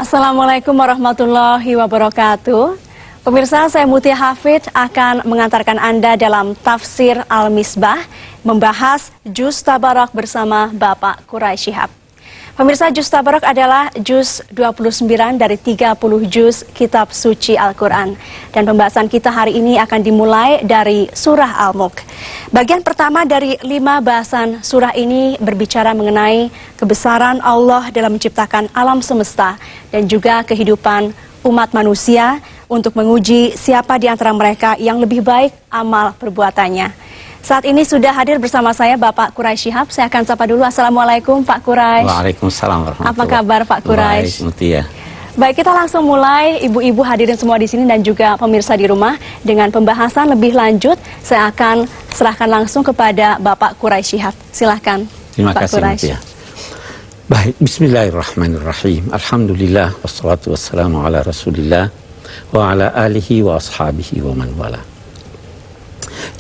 Assalamualaikum warahmatullahi wabarakatuh. Pemirsa, saya Mutia Hafid akan mengantarkan Anda dalam tafsir Al-Misbah, membahas Juz Tabarak bersama Bapak Quraisy Shihab. Pemirsa, Juz Tabarak adalah juz 29 dari 30 juz kitab suci Al-Quran. Dan pembahasan kita hari ini akan dimulai dari surah Al-Mulk. Bagian pertama dari 5 bahasan surah ini berbicara mengenai kebesaran Allah dalam menciptakan alam semesta dan juga kehidupan umat manusia untuk menguji siapa di antara mereka yang lebih baik amal perbuatannya. Saat ini sudah hadir bersama saya Bapak Quraisy Shihab. Saya akan sapa dulu. Assalamualaikum Pak Quraisy. Waalaikumsalam warahmatullahi wabarakatuh. Apa kabar Pak Quraisy? Baik, Mutia. Baik, kita langsung mulai. Ibu-ibu hadirin semua di sini dan juga pemirsa di rumah dengan pembahasan lebih lanjut. Saya akan serahkan langsung kepada Bapak Quraisy Shihab. Silahkan. Terima Pak kasih Quraisy. Mutia. Baik, bismillahirrahmanirrahim. Alhamdulillah, wassalatu wassalamu ala rasulillah wa ala alihi wa ashabihi wa man wala.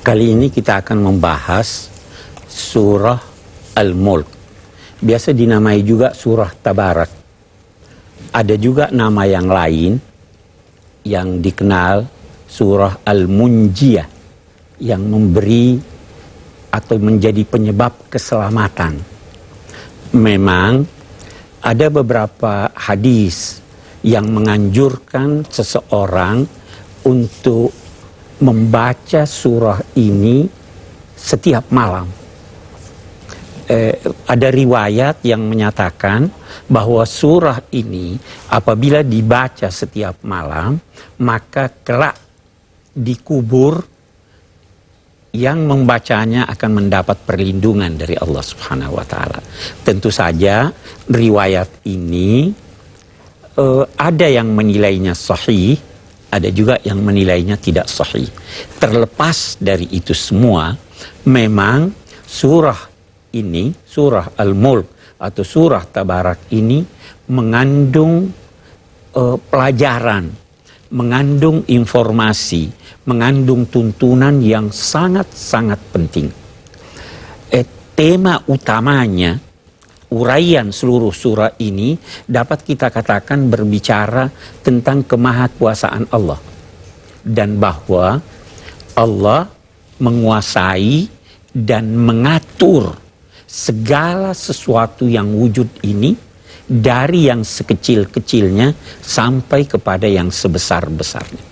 Kali ini kita akan membahas surah Al-Mulk. Biasa dinamai juga surah Tabarak. Ada juga nama yang lain yang dikenal surah Al-Munjiyah, yang memberi atau menjadi penyebab keselamatan. Memang ada beberapa hadis yang menganjurkan seseorang untuk membaca surah ini setiap malam. Ada riwayat yang menyatakan bahwa surah ini apabila dibaca setiap malam, maka kelak di kubur yang membacanya akan mendapat perlindungan dari Allah Subhanahu wa Ta'ala. Tentu saja riwayat ini ada yang menilainya sahih, ada juga yang menilainya tidak sahih. Terlepas dari itu semua, memang surah ini, surah Al-Mulk atau surah Tabarak ini mengandung pelajaran, mengandung informasi, mengandung tuntunan yang sangat-sangat penting. Tema utamanya, uraian seluruh surah ini dapat kita katakan berbicara tentang kemahakuasaan Allah. Dan bahwa Allah menguasai dan mengatur segala sesuatu yang wujud ini, dari yang sekecil-kecilnya sampai kepada yang sebesar-besarnya.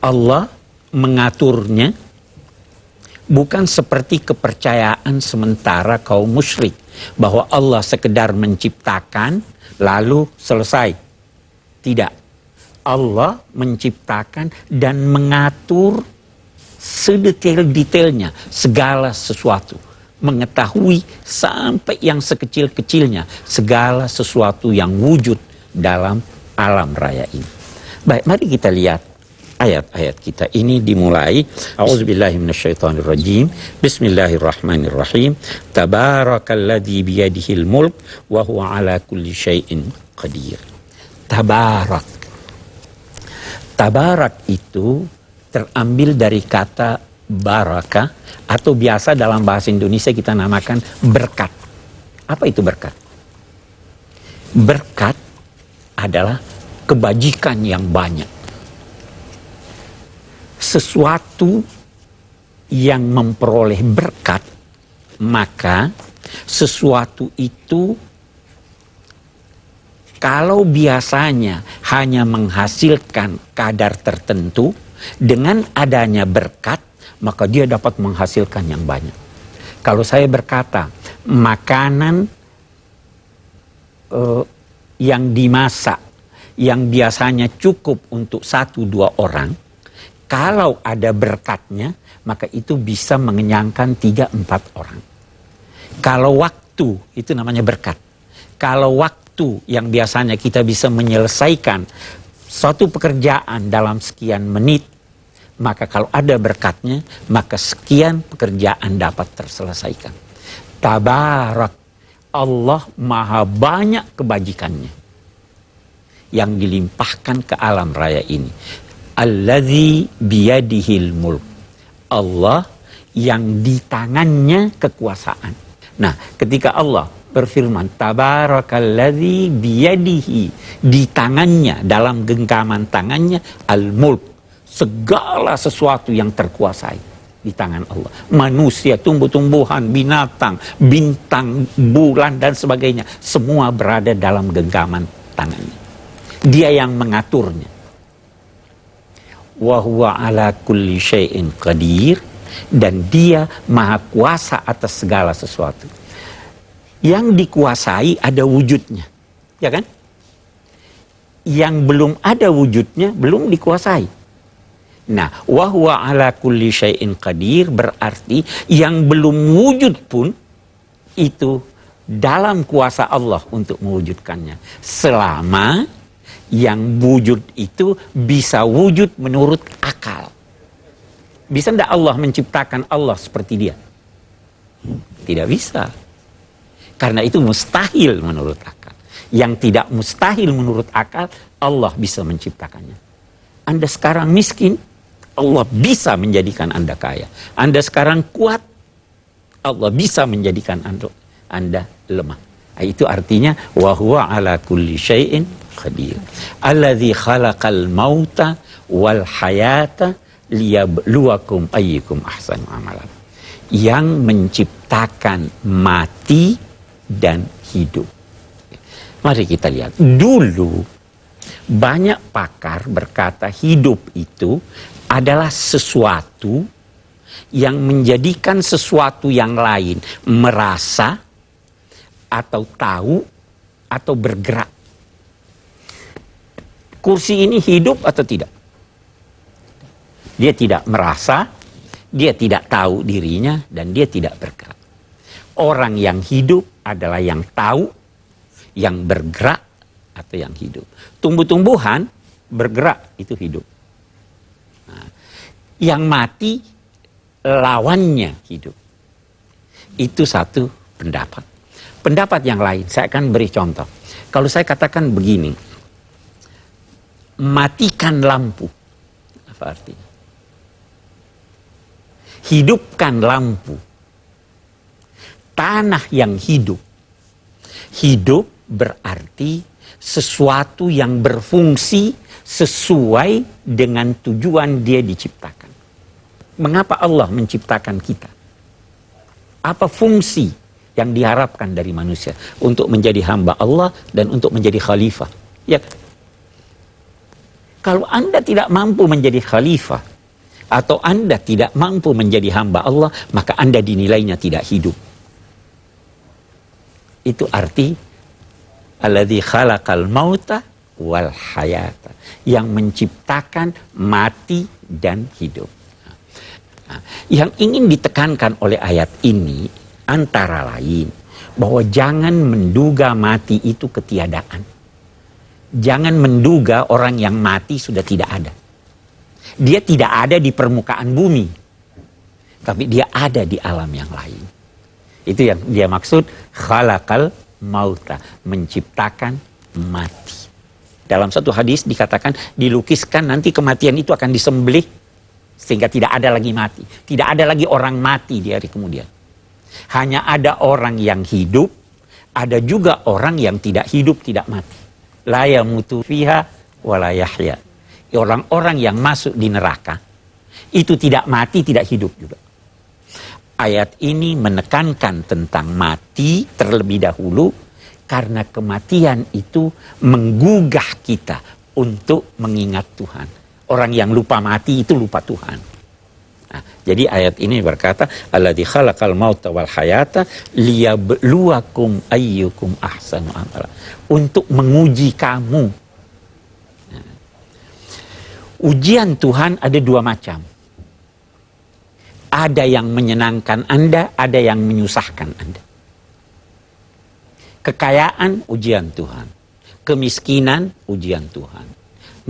Allah mengaturnya bukan seperti kepercayaan sementara kaum musyrik bahwa Allah sekedar menciptakan lalu selesai. Tidak. Allah menciptakan dan mengatur sedetail-detailnya segala sesuatu. Mengetahui sampai yang sekecil-kecilnya segala sesuatu yang wujud dalam alam raya ini. Baik, mari kita lihat ayat-ayat kita. Ini dimulai A'udzubillahi minasyaitonirrajim. Bismillahirrahmanirrahim. Tabarakalladzi biyadihil mulk wa huwa ala kulli syai'in qadir. Tabarak. Tabarak itu terambil dari kata baraka, atau biasa dalam bahasa Indonesia kita namakan berkat. Apa itu berkat? Berkat adalah kebajikan yang banyak. Sesuatu yang memperoleh berkat, maka sesuatu itu kalau biasanya hanya menghasilkan kadar tertentu, dengan adanya berkat maka dia dapat menghasilkan yang banyak. Kalau saya berkata makanan yang dimasak yang biasanya cukup untuk 1-2 orang, kalau ada berkatnya maka itu bisa mengenyangkan 3-4 orang. Kalau waktu, itu namanya berkat. Kalau waktu yang biasanya kita bisa menyelesaikan suatu pekerjaan dalam sekian menit, maka kalau ada berkatnya, maka sekian pekerjaan dapat terselesaikan. Tabarak, Allah maha banyak kebajikannya yang dilimpahkan ke alam raya ini. Alladzi biyadihil mulk. Allah yang di tangannya kekuasaan. Nah, ketika Allah berfirman, Tabarakalladzi biyadihi, di tangannya, dalam genggaman tangannya, al-mulk, segala sesuatu yang terkuasai di tangan Allah. Manusia, tumbuh-tumbuhan, binatang, bintang, bulan dan sebagainya, semua berada dalam genggaman tangannya. Dia yang mengaturnya. Wa huwa ala kulli syai'in qadir, dan dia maha kuasa atas segala sesuatu. Yang dikuasai ada wujudnya, ya kan? Yang belum ada wujudnya belum dikuasai. Nah, wa huwa ala kulli syai'in qadir berarti yang belum wujud pun itu dalam kuasa Allah untuk mewujudkannya. Selama yang wujud itu bisa wujud menurut akal. Bisa tidak Allah menciptakan Allah seperti dia? Tidak bisa. Karena itu mustahil menurut akal. Yang tidak mustahil menurut akal, Allah bisa menciptakannya. Anda sekarang miskin, Allah bisa menjadikan Anda kaya. Anda sekarang kuat, Allah bisa menjadikan Anda lemah. Itu artinya wa huwa ala kulli syai'in qadir. Alladzi khalaqal mauta wal hayata liyabluwakum ayyukum ahsanu amalan. Yang menciptakan mati dan hidup. Mari kita lihat. Dulu banyak pakar berkata hidup itu adalah sesuatu yang menjadikan sesuatu yang lain merasa atau tahu atau bergerak. Kursi ini hidup atau tidak? Dia tidak merasa, dia tidak tahu dirinya, dan dia tidak bergerak. Orang yang hidup adalah yang tahu, yang bergerak, atau yang hidup. Tumbuh-tumbuhan bergerak, itu hidup. Nah, yang mati lawannya hidup. Itu satu pendapat. Pendapat yang lain, saya akan beri contoh. Kalau saya katakan begini, matikan lampu, apa artinya? Hidupkan lampu. Tanah yang hidup. Hidup berarti sesuatu yang berfungsi sesuai dengan tujuan dia diciptakan. Mengapa Allah menciptakan kita? Apa fungsi yang diharapkan dari manusia? Untuk menjadi hamba Allah dan untuk menjadi khalifah. Ya. Kalau Anda tidak mampu menjadi khalifah atau Anda tidak mampu menjadi hamba Allah, maka Anda dinilainya tidak hidup. Itu arti alladzi khalaqal mauta wal hayata, yang menciptakan mati dan hidup. Nah, yang ingin ditekankan oleh ayat ini antara lain bahwa jangan menduga mati itu ketiadaan. Jangan menduga orang yang mati sudah tidak ada. Dia tidak ada di permukaan bumi, tapi dia ada di alam yang lain. Itu yang dia maksud khalaqal mauta, menciptakan mati. Dalam satu hadis dikatakan dilukiskan nanti kematian itu akan disembelih sehingga tidak ada lagi mati. Tidak ada lagi orang mati di hari kemudian. Hanya ada orang yang hidup, ada juga orang yang tidak hidup, tidak mati. La yamutu fiha wa la yahya. Orang-orang yang masuk di neraka itu tidak mati, tidak hidup juga. Ayat ini menekankan tentang mati terlebih dahulu karena kematian itu menggugah kita untuk mengingat Tuhan. Orang yang lupa mati itu lupa Tuhan. Nah, jadi ayat ini berkata, alladzi khalaqal mauta wal hayata liyabluwakum ayyukum ahsanu amala. Untuk menguji kamu. Nah, ujian Tuhan ada dua macam. Ada yang menyenangkan Anda, ada yang menyusahkan Anda. Kekayaan, ujian Tuhan. Kemiskinan, ujian Tuhan.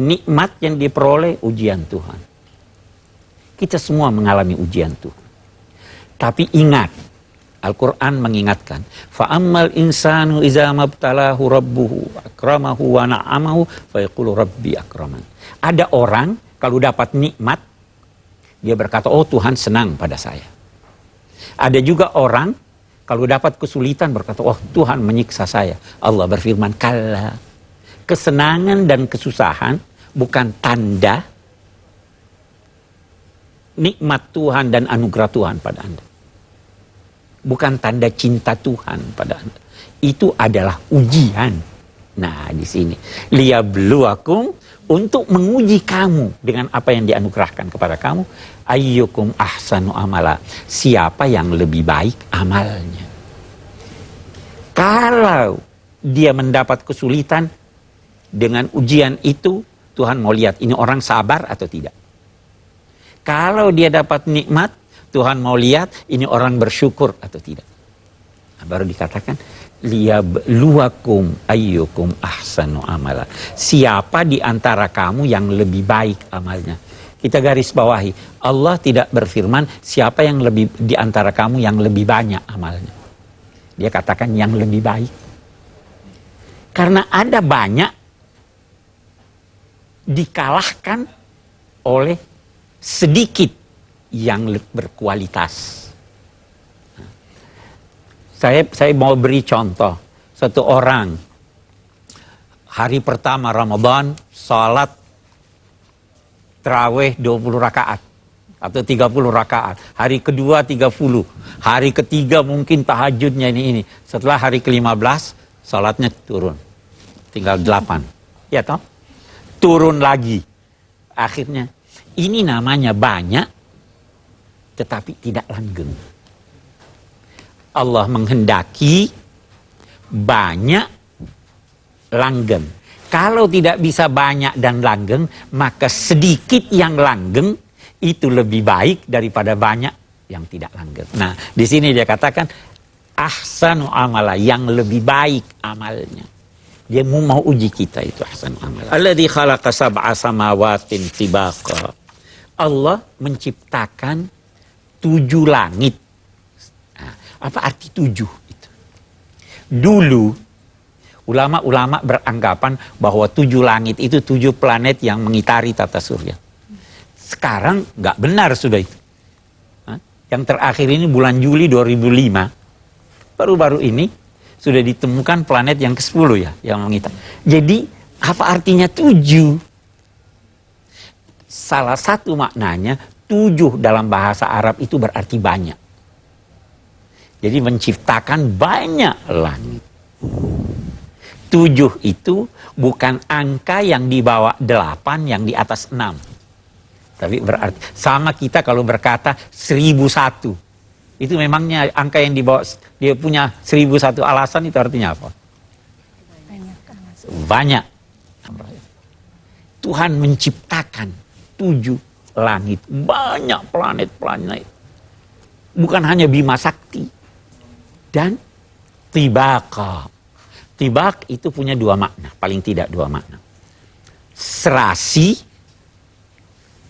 Nikmat yang diperoleh, ujian Tuhan. Kita semua mengalami ujian Tuhan. Tapi ingat, Al-Quran mengingatkan, fa'ammal insanu iza mabtalahu rabbuhu akramahu wa na'amahu fayaqulu rabbi akraman. Ada orang kalau dapat nikmat, dia berkata, oh Tuhan senang pada saya. Ada juga orang Kalau dapat kesulitan berkata, oh Tuhan menyiksa saya. Allah berfirman, kalla. Kesenangan dan kesusahan bukan tanda nikmat Tuhan dan anugerah Tuhan pada Anda. Bukan tanda cinta Tuhan pada Anda. Itu adalah ujian. Nah, di sini liyabluwakum, untuk menguji kamu dengan apa yang dianugerahkan kepada kamu, ayyukum ahsanu amala, siapa yang lebih baik amalnya. Kalau dia mendapat kesulitan dengan ujian itu, Tuhan mau lihat ini orang sabar atau tidak. Kalau dia dapat nikmat, Tuhan mau lihat ini orang bersyukur atau tidak. Nah, baru dikatakan liyabluwakum ayyukum ahsanu amala. Siapa di antara kamu yang lebih baik amalnya? Kita garis bawahi, Allah tidak berfirman siapa yang lebih di antara kamu yang lebih banyak amalnya. Dia katakan yang lebih baik. Karena ada banyak dikalahkan oleh sedikit yang berkualitas. Saya mau beri contoh. Satu orang hari pertama Ramadan salat tarawih 20 rakaat atau 30 rakaat. Hari kedua 30. Hari ketiga mungkin tahajudnya ini. Setelah hari ke-15 salatnya turun. Tinggal 8. Ya toh? Turun lagi. Akhirnya ini namanya banyak tetapi tidak langgeng. Allah menghendaki banyak langgeng. Kalau tidak bisa banyak dan langgeng, maka sedikit yang langgeng itu lebih baik daripada banyak yang tidak langgeng. Nah, di sini dia katakan ahsanu amala, yang lebih baik amalnya. Dia mau uji kita itu ahsanu amala. Alladzi khalaqa sab'a samawatin tibaqa. Allah menciptakan 7 langit. Apa arti 7 itu? Dulu ulama-ulama beranggapan bahwa 7 langit itu 7 planet yang mengitari tata surya. Sekarang nggak benar sudah itu. Yang terakhir ini bulan Juli 2005, baru-baru ini sudah ditemukan planet yang ke-10 ya yang mengitari. Jadi apa artinya 7? Salah satu maknanya 7 dalam bahasa Arab itu berarti banyak. Jadi menciptakan banyak langit. 7 itu bukan angka yang di bawah 8, yang di atas 6. Tapi berarti sama kita kalau berkata 1001. Itu memangnya angka yang di bawah, dia punya 1001 alasan, itu artinya apa? Banyak. Tuhan menciptakan 7 langit. Banyak planet-planet. Bukan hanya Bima Sakti. Dan tibaka. Tibak itu punya 2 makna. Paling tidak 2 makna. Serasi.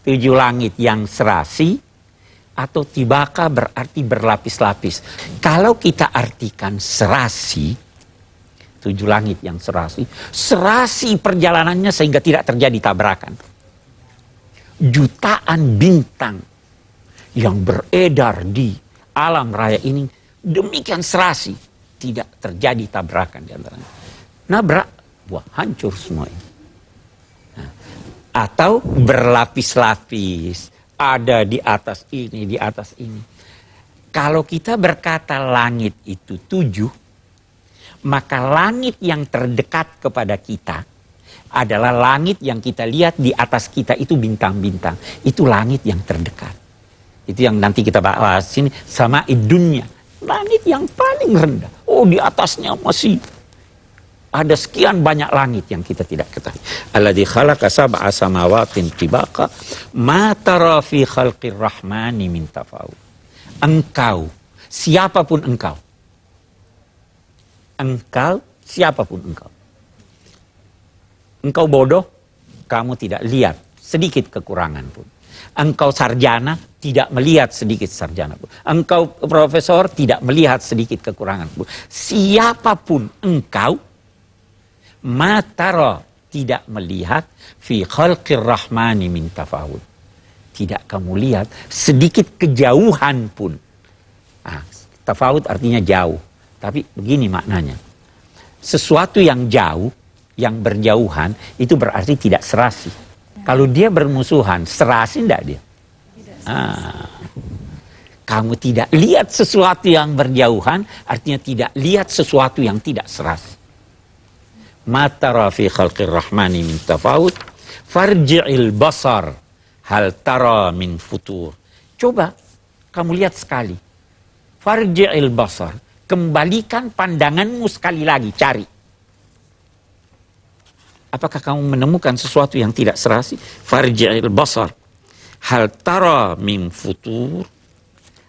7 langit yang serasi. Atau tibaka berarti berlapis-lapis. Kalau kita artikan serasi. 7 langit yang serasi. Serasi perjalanannya sehingga tidak terjadi tabrakan. Jutaan bintang yang beredar di alam raya ini. Demikian serasi, tidak terjadi tabrakan di antaranya. Nabrak, wah hancur semua ini. Nah, atau berlapis-lapis, ada di atas ini, di atas ini. Kalau kita berkata langit itu 7, maka langit yang terdekat kepada kita adalah langit yang kita lihat di atas kita itu bintang-bintang. Itu langit yang terdekat. Itu yang nanti kita bahas sini, sama dunia. Langit yang paling rendah. Oh, di atasnya masih ada sekian banyak langit yang kita tidak ketahui. Alladzi khalaqa sab'a samawatin tibaqa ma tara fi khalqir rahmani min tafawut. Engkau, siapapun engkau. Engkau, siapapun engkau. Engkau bodoh, kamu tidak lihat sedikit kekurangan pun. Engkau sarjana, tidak melihat sedikit sarjana pun. Engkau profesor, tidak melihat sedikit kekurangan pun. Siapapun engkau, matara, tidak melihat fi khalqir rahmani min tafawud. Tidak kamu lihat sedikit kejauhan pun. Nah, Tafawut artinya jauh. Tapi begini maknanya. Sesuatu yang jauh, yang berjauhan, itu berarti tidak serasi. Kalau dia bermusuhan, serasi enggak dia? Kamu tidak lihat sesuatu yang berjauhan, artinya tidak lihat sesuatu yang tidak serasi. Ma tara fi khalqir rahmani min tafawut, farji'il basar, hal tara min futur. Coba kamu lihat sekali. Farji'il basar, kembalikan pandanganmu sekali lagi, cari. Apakah kamu menemukan sesuatu yang tidak serasi? Farji'il basar, hal tara min futur.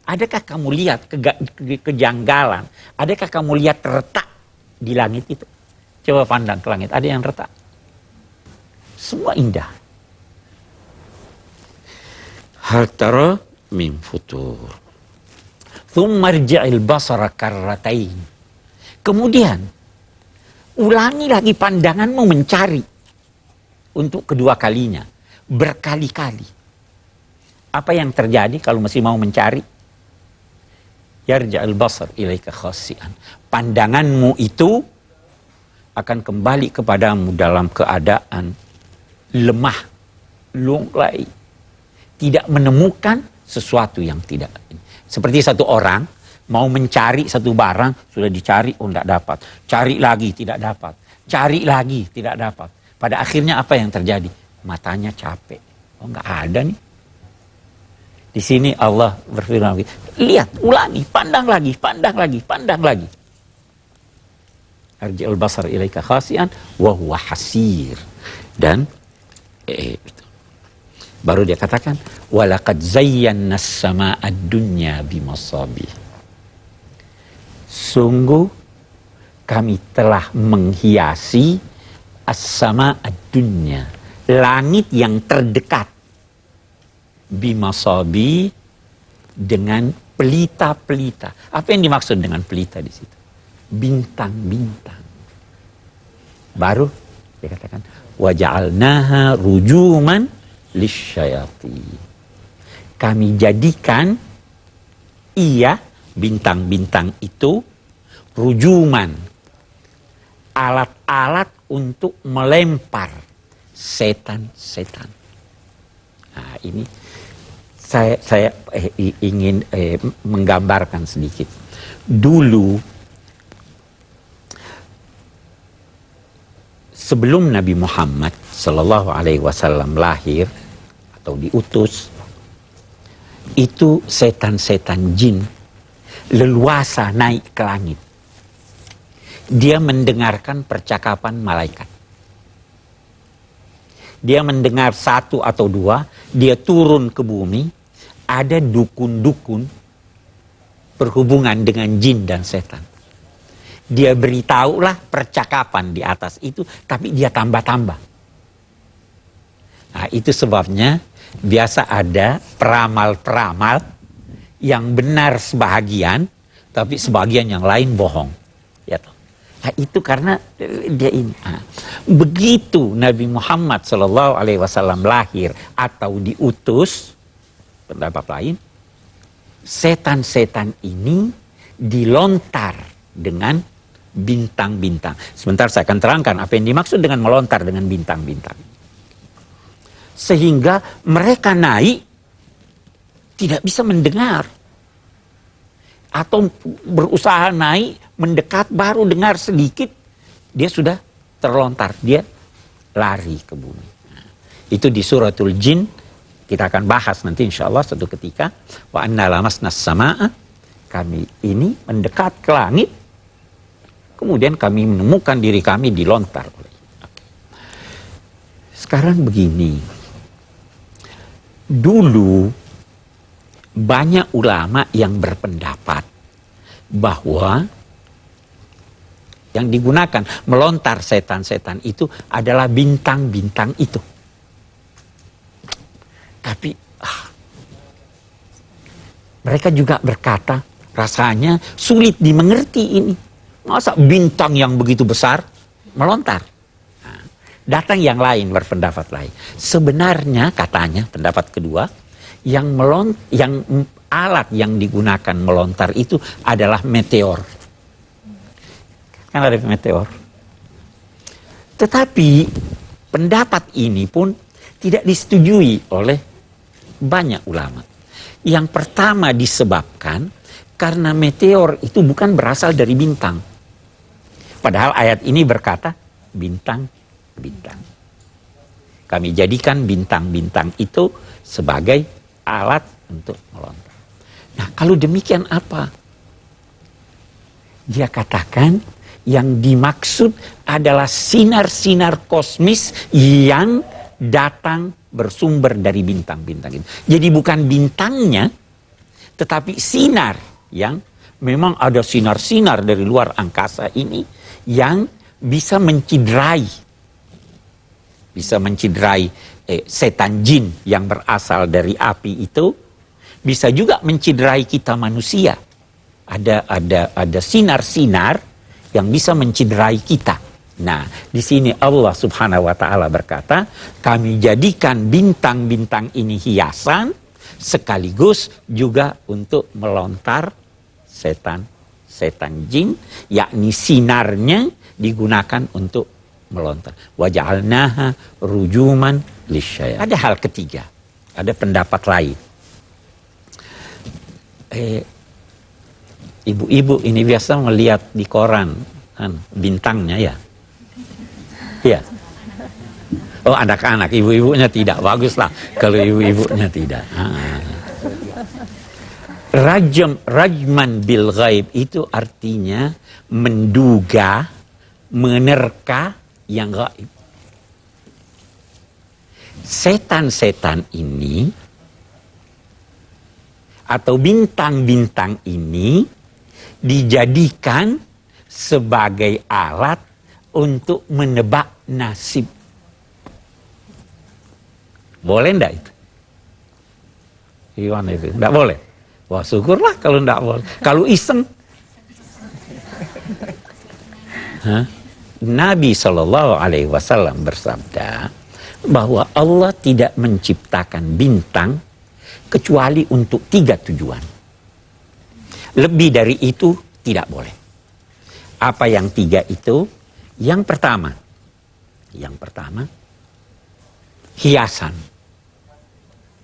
Adakah kamu lihat kejanggalan? Adakah kamu lihat retak di langit itu? Coba pandang ke langit, ada yang retak? Semua indah. Hal tara min futur. Thumma rji'il basara karratain. Kemudian ulangi lagi pandanganmu mencari untuk kedua kalinya, berkali-kali. Apa yang terjadi kalau masih mau mencari? Yarja'il basar ilaika khasi'an. Pandanganmu itu akan kembali kepadamu dalam keadaan lemah, lunglai, tidak menemukan sesuatu yang tidak. Seperti satu orang mau mencari satu barang, sudah dicari, oh tidak dapat. Cari lagi, tidak dapat. Cari lagi, tidak dapat. Pada akhirnya apa yang terjadi? Matanya capek. Oh nggak ada nih. Di sini Allah berfirman, lihat, ulangi, pandang lagi, pandang lagi, pandang lagi. Arji'ul basar ilaika khasi'an wa huwa hasir. Dan baru dia katakan, walaqad zayyana as-samaa'a ad-dunya bimasabih. Sungguh kami telah menghiasi as-samaa'a ad-dunya, langit yang terdekat, bimasabi, dengan pelita-pelita. Apa yang dimaksud dengan pelita di situ? Bintang-bintang. Baru dia katakan waja'alnaha rujuman lisyayatin. Kami jadikan bintang-bintang itu rujuman, alat-alat untuk melempar setan-setan. Nah, ini saya ingin menggambarkan sedikit. Dulu sebelum Nabi Muhammad Sallallahu Alaihi Wasallam lahir atau diutus, itu setan-setan jin leluasa naik ke langit. Dia mendengarkan percakapan malaikat. Dia mendengar satu atau dua, dia turun ke bumi, ada dukun-dukun berhubungan dengan jin dan setan. Dia beritahulah percakapan di atas itu, tapi dia tambah-tambah. Nah, itu sebabnya biasa ada peramal-peramal yang benar sebahagian, tapi sebagian yang lain bohong. Ya toh. Nah, itu karena dia ini. Nah, begitu Nabi Muhammad SAW lahir atau diutus, pendapat lain, setan-setan ini dilontar dengan bintang-bintang. Sebentar saya akan terangkan apa yang dimaksud dengan melontar dengan bintang-bintang. Sehingga mereka naik tidak bisa mendengar. Atau berusaha naik, mendekat, baru dengar sedikit, dia sudah terlontar, dia lari ke bumi. Nah, itu di suratul Jin, kita akan bahas nanti insya Allah suatu ketika. Wa anna lamasnas samaa'a, kami ini mendekat ke langit, kemudian kami menemukan diri kami dilontar. Sekarang begini, dulu banyak ulama yang berpendapat bahwa yang digunakan melontar setan-setan itu adalah bintang-bintang itu. Tapi mereka juga berkata rasanya sulit dimengerti ini. Masa bintang yang begitu besar melontar? Nah, datang yang lain berpendapat lain. Sebenarnya katanya pendapat kedua, yang alat yang digunakan melontar itu adalah meteor. Kan ada meteor. Tetapi pendapat ini pun tidak disetujui oleh banyak ulama. Yang pertama disebabkan karena meteor itu bukan berasal dari bintang. Padahal ayat ini berkata bintang-bintang. Kami jadikan bintang-bintang itu sebagai alat untuk melontar. Nah, kalau demikian apa? Dia katakan yang dimaksud adalah sinar-sinar kosmis yang datang bersumber dari bintang-bintang itu. Jadi bukan bintangnya, tetapi sinar yang memang ada sinar-sinar dari luar angkasa ini yang bisa menciderai setan jin yang berasal dari api itu, bisa juga menciderai kita manusia. Ada sinar-sinar yang bisa menciderai kita. Nah, di sini Allah Subhanahu wa taala berkata, kami jadikan bintang-bintang ini hiasan sekaligus juga untuk melontar setan jin, yakni sinarnya digunakan untuk melontar. Waja'alnaha rujuman lisyayatin. Ada hal ketiga, ada pendapat lain. Ibu-ibu ini biasa melihat di koran kan, bintangnya ya. Iya. Oh, anak-anak, ibu-ibunya tidak. Baguslah kalau ibu-ibunya tidak. Rajman bil ghaib itu artinya menduga, menerka yang gaib. Setan-setan ini atau bintang-bintang ini dijadikan sebagai alat untuk menebak nasib. Boleh enggak itu? Gimana itu? Enggak boleh? Wah, syukurlah kalau enggak boleh. Kalau iseng. Nabi SAW bersabda bahwa Allah tidak menciptakan bintang kecuali untuk 3 tujuan. Lebih dari itu tidak boleh. Apa yang 3 itu? Yang pertama, hiasan.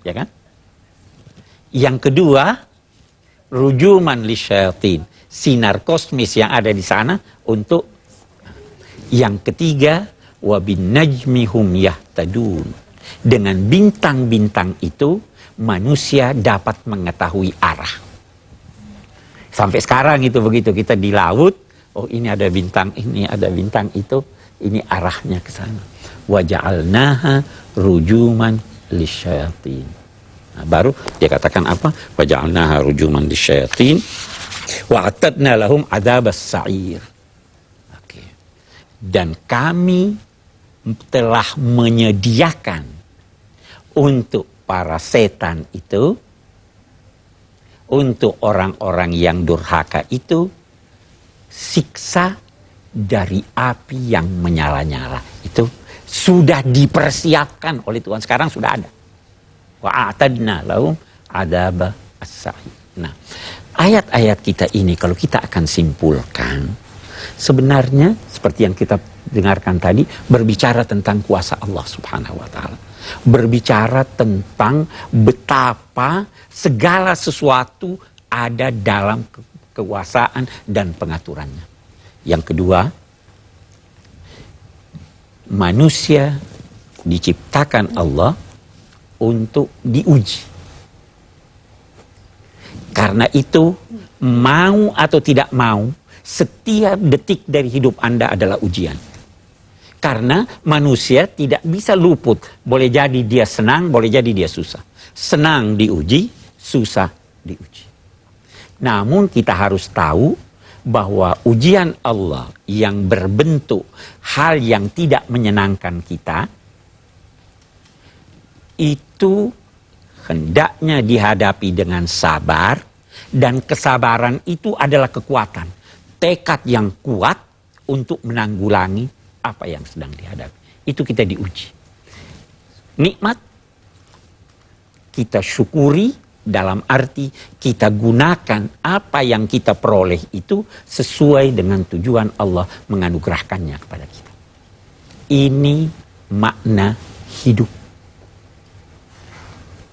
Ya kan? Yang kedua, rujuman lisyayatin, sinar kosmis yang ada di sana untuk. Yang ketiga, wabin najmihum yahtadun. Dengan bintang-bintang itu manusia dapat mengetahui arah. Sampai sekarang itu begitu, kita di laut, oh ini ada bintang, ini ada bintang itu, ini arahnya ke sana. Waja'alnaha rujuman lisyayatin. Nah, baru dia katakan apa? Waja'alnaha rujuman lisyayatin wa'atadna lahum adzabas sa'ir. Oke. Dan kami telah menyediakan untuk para setan itu, untuk orang-orang yang durhaka itu, siksa dari api yang menyala-nyala. Itu sudah dipersiapkan oleh Tuhan. Sekarang sudah ada. Wa'atadna lahum adzaba as-sa'ir. Nah, ayat-ayat kita ini kalau kita akan simpulkan, sebenarnya seperti yang kita dengarkan tadi, berbicara tentang kuasa Allah Subhanahu wa taala. Berbicara tentang betapa segala sesuatu ada dalam kekuasaan dan pengaturannya. Yang kedua, manusia diciptakan Allah untuk diuji. Karena itu, mau atau tidak mau, setiap detik dari hidup Anda adalah ujian. Karena manusia tidak bisa luput. Boleh jadi dia senang, boleh jadi dia susah. Senang diuji, susah diuji. Namun kita harus tahu bahwa ujian Allah yang berbentuk hal yang tidak menyenangkan kita, itu hendaknya dihadapi dengan sabar, dan kesabaran itu adalah kekuatan. Tekad yang kuat untuk menanggulangi apa yang sedang dihadapi. Itu kita diuji. Nikmat kita syukuri Dalam arti kita gunakan apa yang kita peroleh itu sesuai dengan tujuan Allah menganugerahkannya kepada kita. Ini makna hidup.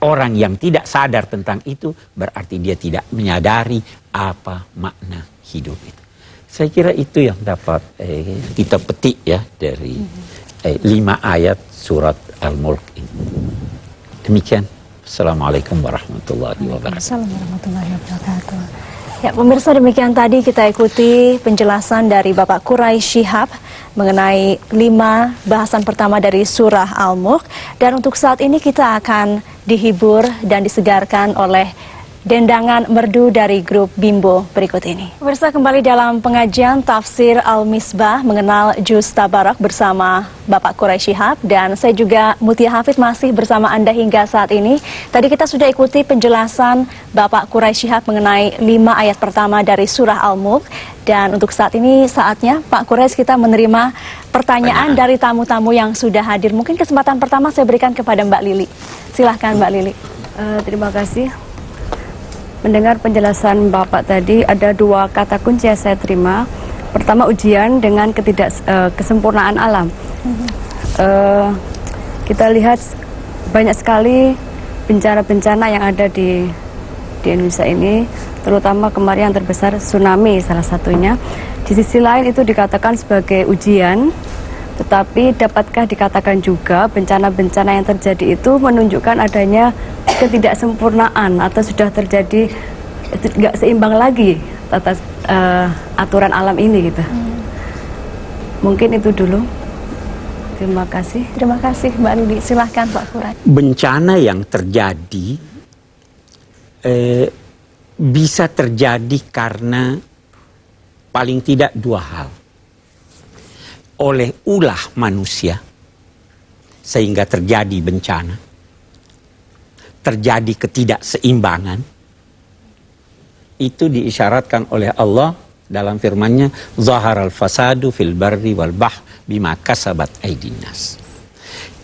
Orang yang tidak sadar tentang itu berarti dia tidak menyadari apa makna hidup itu. Saya kira itu yang dapat kita petik ya dari 5 ayat surat Al-Mulk ini. Demikian. Assalamualaikum warahmatullahi wabarakatuh. Assalamualaikum warahmatullahi wabarakatuh. Ya, pemirsa, demikian tadi kita ikuti penjelasan dari Bapak Quraisy Shihab mengenai 5 bahasan pertama dari surah Al-Mulk. Dan untuk saat ini kita akan dihibur dan disegarkan oleh dendangan merdu dari grup Bimbo berikut ini. Pemirsa, kembali dalam pengajian Tafsir Al-Misbah mengenal Juz Tabarak bersama Bapak Quraisy Shihab, dan saya juga Mutia Hafid masih bersama Anda hingga saat ini. Tadi kita sudah ikuti penjelasan Bapak Quraisy Shihab mengenai 5 ayat pertama dari surah Al-Mulk, dan untuk saat ini saatnya Pak Quraisy kita menerima pertanyaan dari tamu-tamu yang sudah hadir. Mungkin kesempatan pertama saya berikan kepada Mbak Lili. Silahkan Mbak Lili. Terima kasih. Mendengar penjelasan Bapak tadi, ada 2 kata kunci yang saya terima. Pertama, ujian dengan kesempurnaan alam. Kita lihat banyak sekali bencana-bencana yang ada di Indonesia ini, terutama kemarin yang terbesar tsunami salah satunya. Di sisi lain itu dikatakan sebagai ujian, tetapi dapatkah dikatakan juga bencana-bencana yang terjadi itu menunjukkan adanya ketidaksempurnaan atau sudah terjadi nggak seimbang lagi atas aturan alam ini gitu. Mungkin itu dulu. Terima kasih. Terima kasih Mbak Lili. Silahkan Pak Quraisy. Bencana yang terjadi bisa terjadi karena paling tidak 2 hal. Oleh ulah manusia sehingga terjadi bencana, terjadi ketidakseimbangan. Itu diisyaratkan oleh Allah dalam firman-Nya, zaharal fasadu fil barri wal bahr bima kasabat aydin nas.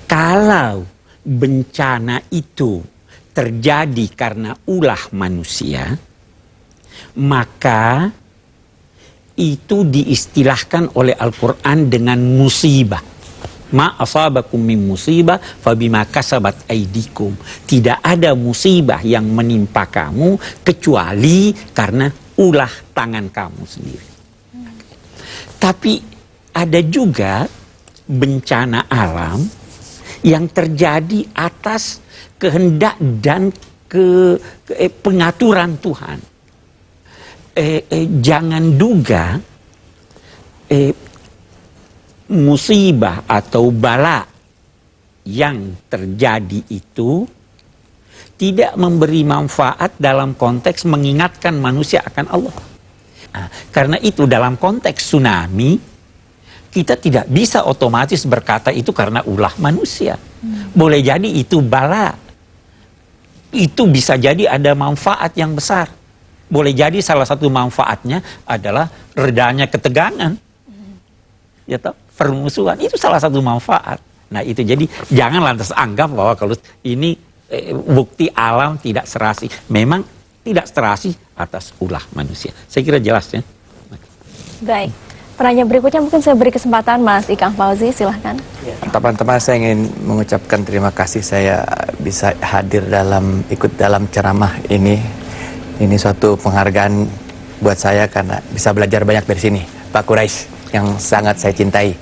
Kalau bencana itu terjadi karena ulah manusia, maka itu diistilahkan oleh Al-Quran dengan musibah. Ma asabakum min musibah fabima kasabat aydikum. Tidak ada musibah yang menimpa kamu kecuali karena ulah tangan kamu sendiri. Tapi ada juga bencana alam yang terjadi atas kehendak dan pengaturan Tuhan. Jangan duga musibah atau bala yang terjadi itu tidak memberi manfaat dalam konteks mengingatkan manusia akan Allah. Karena itu dalam konteks tsunami kita tidak bisa otomatis berkata itu karena ulah manusia. Boleh jadi itu bala. Itu bisa jadi ada manfaat yang besar. Boleh jadi salah satu manfaatnya adalah redanya ketegangan. Ya toh, permusuhan itu salah satu manfaat. Nah itu jadi jangan lantas anggap bahwa kalau ini bukti alam tidak serasi. Memang tidak serasi atas ulah manusia. Saya kira jelas ya. Baik. Pertanyaan berikutnya mungkin saya beri kesempatan Mas Ikang Fauzi, silahkan. Teman-teman, saya ingin mengucapkan terima kasih saya bisa hadir ikut dalam ceramah ini. Ini suatu penghargaan buat saya karena bisa belajar banyak dari sini. Pak Quraisy yang sangat saya cintai.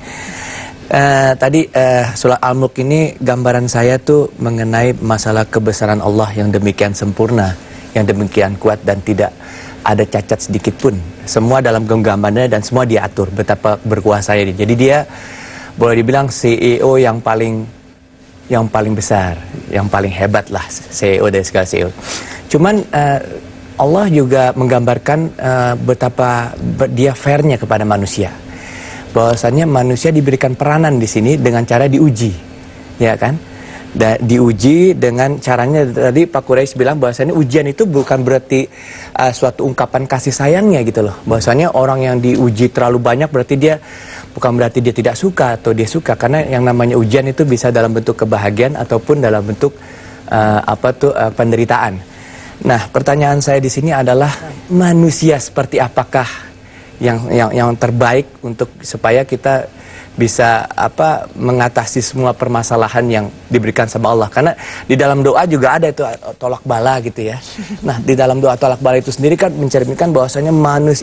Tadi surah Al-Mulk ini gambaran saya tuh mengenai masalah kebesaran Allah yang demikian sempurna, yang demikian kuat dan tidak ada cacat sedikit pun. Semua dalam genggamannya dan semua diatur betapa berkuasanya dia. Jadi dia boleh dibilang CEO yang paling besar, yang paling hebat lah, CEO dari segala CEO. Cuman Allah juga menggambarkan betapa dia fairnya kepada manusia. Bahwasannya manusia diberikan peranan di sini dengan cara diuji, ya kan? Diuji dengan caranya tadi Pak Quraisy bilang bahwasannya ujian itu bukan berarti suatu ungkapan kasih sayangnya gitu loh. Bahwasannya orang yang diuji terlalu banyak berarti dia bukan berarti dia tidak suka atau dia suka, karena yang namanya ujian itu bisa dalam bentuk kebahagiaan ataupun dalam bentuk penderitaan. Nah, pertanyaan saya di sini adalah manusia seperti apakah yang terbaik untuk supaya kita bisa mengatasi semua permasalahan yang diberikan sama Allah. Karena di dalam doa juga ada itu tolak bala gitu ya. Nah, di dalam doa tolak bala itu sendiri kan mencerminkan bahwasanya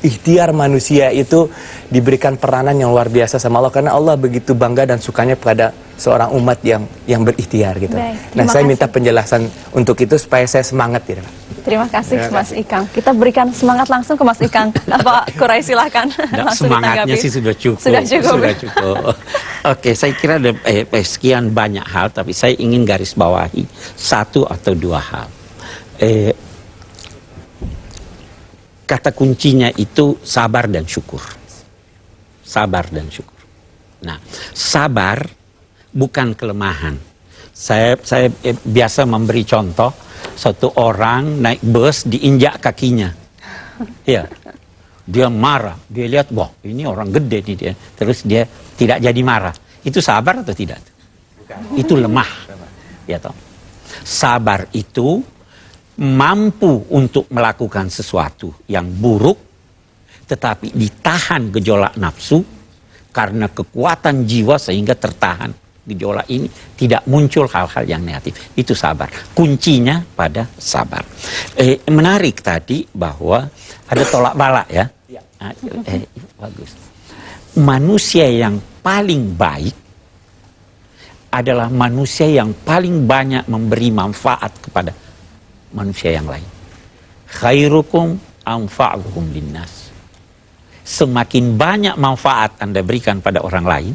ikhtiar manusia itu diberikan peranan yang luar biasa sama Allah, karena Allah begitu bangga dan sukanya pada seorang umat yang berikhtiar gitu. Baik, Nah, saya kasih. minta penjelasan untuk itu supaya saya semangat gitu. Terima kasih Mas Ikang. Kita berikan semangat langsung ke Mas Ikang. Pak Kurai silakan. Nah, Langsung semangatnya ditanggapi. sih sudah cukup. Sudah cukup. Sudah cukup. Oke, saya kira ada sekian banyak hal, tapi saya ingin garis bawahi satu atau dua hal. Kata kuncinya itu sabar dan syukur. Sabar dan syukur. Nah, sabar bukan kelemahan. Saya biasa memberi contoh, satu orang naik bus diinjak kakinya. Ya. Dia marah, dia lihat, wah ini orang gede nih dia. Terus dia tidak jadi marah. Itu sabar atau tidak? Bukan. Itu lemah. Ya toh. Sabar itu mampu untuk melakukan sesuatu yang buruk, tetapi ditahan gejolak nafsu karena kekuatan jiwa sehingga tertahan gejolak ini, tidak muncul hal-hal yang negatif. Itu sabar. Kuncinya pada sabar. Menarik tadi bahwa ada tolak bala ya. Bagus. Manusia yang paling baik adalah manusia yang paling banyak memberi manfaat kepada manusia yang lain. Khairukum anfa'ukum linnas. Semakin banyak manfaat Anda berikan pada orang lain,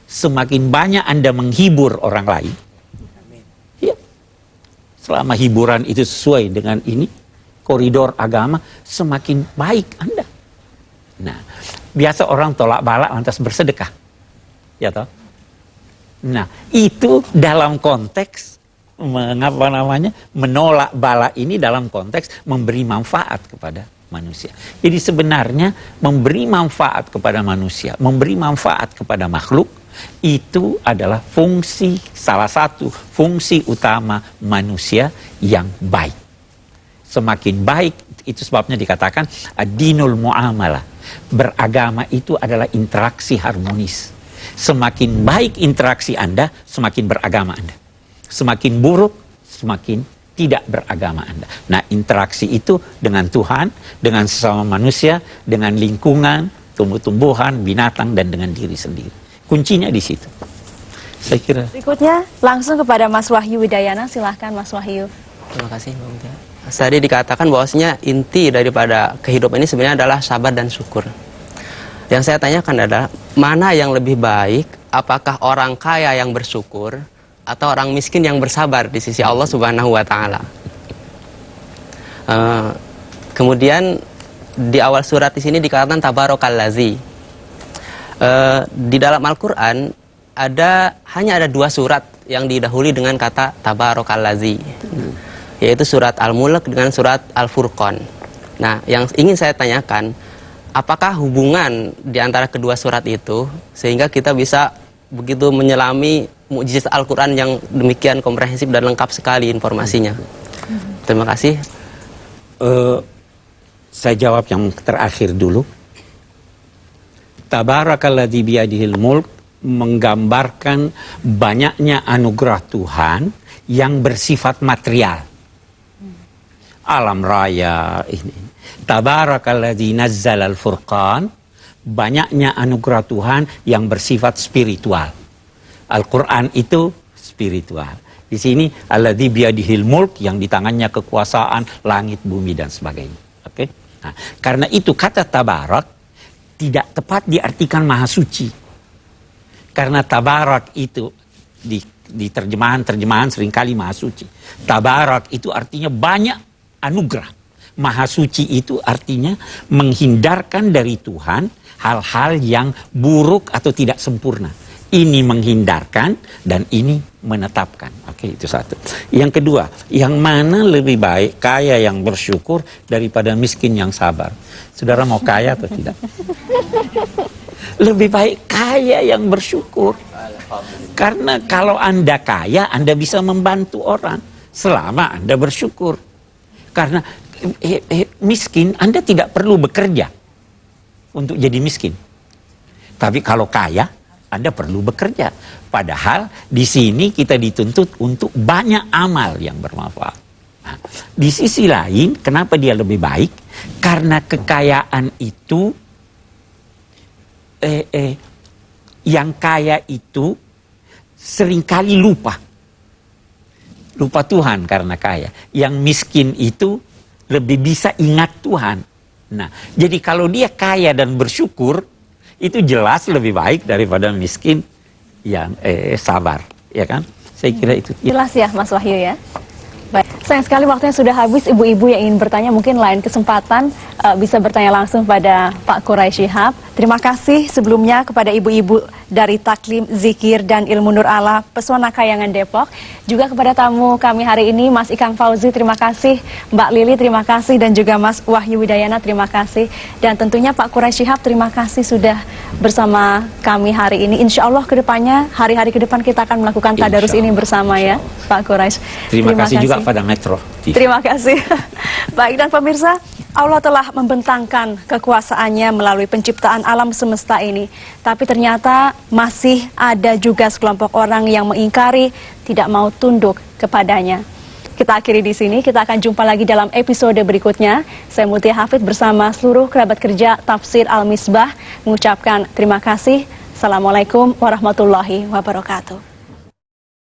semakin banyak Anda menghibur orang lain. Ya. Selama hiburan itu sesuai dengan ini, koridor agama, semakin baik Anda. Nah, biasa orang tolak bala lantas bersedekah. Ya toh? Nah, itu dalam konteks menolak bala ini dalam konteks memberi manfaat kepada manusia. Jadi sebenarnya memberi manfaat kepada manusia, memberi manfaat kepada makhluk, itu adalah salah satu fungsi utama manusia yang baik. Semakin baik, itu sebabnya dikatakan ad-dinul muamalah. Beragama itu adalah interaksi harmonis. Semakin baik interaksi Anda, semakin beragama Anda. Semakin buruk, semakin tidak beragama Anda. Nah, interaksi itu dengan Tuhan, dengan sesama manusia, dengan lingkungan, tumbuh-tumbuhan, binatang, dan dengan diri sendiri. Kuncinya di situ. Saya kira. Berikutnya langsung kepada Mas Wahyu Widayana. Silahkan Mas Wahyu. Terima kasih Mbak Mutia. Tadi dikatakan bahwasanya inti daripada kehidupan ini sebenarnya adalah sabar dan syukur. Yang saya tanyakan adalah mana yang lebih baik, apakah orang kaya yang bersyukur atau orang miskin yang bersabar di sisi Allah Subhanahu wa Ta'ala. Kemudian di awal surat di sini dikatakan tabarakallazi. Di dalam Al-Qur'an hanya ada 2 surat yang didahului dengan kata tabarakallazi, yaitu surat Al-Mulk dengan surat Al-Furqan. Nah, yang ingin saya tanyakan, apakah hubungan di antara kedua surat itu sehingga kita bisa begitu menyelami mukjizat Al-Quran yang demikian komprehensif dan lengkap sekali informasinya? Terima kasih. Saya jawab yang terakhir dulu. Tabarakalladzi biyadihil mulk menggambarkan banyaknya anugerah Tuhan yang bersifat material. Alam raya ini. Tabarakalladzi nazzalal furqan, banyaknya anugerah Tuhan yang bersifat spiritual. Al-Quran itu spiritual. Di sini alladzi biyadihil mulk, yang di tangannya kekuasaan langit, bumi dan sebagainya. Oke? Nah, karena itu kata tabarak tidak tepat diartikan maha suci. Karena tabarak itu di terjemahan seringkali maha suci. Tabarak itu artinya banyak anugerah. Maha suci itu artinya menghindarkan dari Tuhan hal-hal yang buruk atau tidak sempurna. Ini menghindarkan dan ini menetapkan. Oke, itu satu. Yang kedua, yang mana lebih baik kaya yang bersyukur daripada miskin yang sabar? Saudara mau kaya atau tidak? Lebih baik kaya yang bersyukur. Karena kalau Anda kaya, Anda bisa membantu orang selama Anda bersyukur. Karena miskin, Anda tidak perlu bekerja untuk jadi miskin. Tapi kalau kaya, Anda perlu bekerja. Padahal di sini kita dituntut untuk banyak amal yang bermanfaat. Nah, di sisi lain, kenapa dia lebih baik? Karena kekayaan itu, yang kaya itu seringkali lupa Tuhan karena kaya. Yang miskin itu lebih bisa ingat Tuhan. Nah, jadi kalau dia kaya dan bersyukur, itu jelas lebih baik daripada miskin yang sabar, ya kan? Saya kira itu. Jelas ya, Mas Wahyu ya. Baik, sayang sekali waktunya sudah habis. Ibu-ibu yang ingin bertanya mungkin lain kesempatan bisa bertanya langsung pada Pak Quraish Shihab. Terima kasih sebelumnya kepada ibu-ibu dari Taklim, Zikir, dan Ilmu Nur Allah Pesona Kayangan Depok. Juga kepada tamu kami hari ini, Mas Ikang Fauzi, terima kasih. Mbak Lili, terima kasih. Dan juga Mas Wahyu Widayana, terima kasih. Dan tentunya Pak Quraish Shihab, terima kasih sudah bersama kami hari ini. Insya Allah ke depannya, hari-hari ke depan kita akan melakukan tadarus ini bersama ya, Pak Quraish. Terima kasih juga pada Metro TV. Terima kasih. Baik, dan pemirsa, Allah telah membentangkan kekuasaannya melalui penciptaan alam semesta ini. Tapi ternyata masih ada juga sekelompok orang yang mengingkari, tidak mau tunduk kepadanya. Kita akhiri di sini, kita akan jumpa lagi dalam episode berikutnya. Saya Mutia Hafid bersama seluruh kerabat kerja Tafsir Al-Misbah mengucapkan terima kasih. Assalamualaikum warahmatullahi wabarakatuh.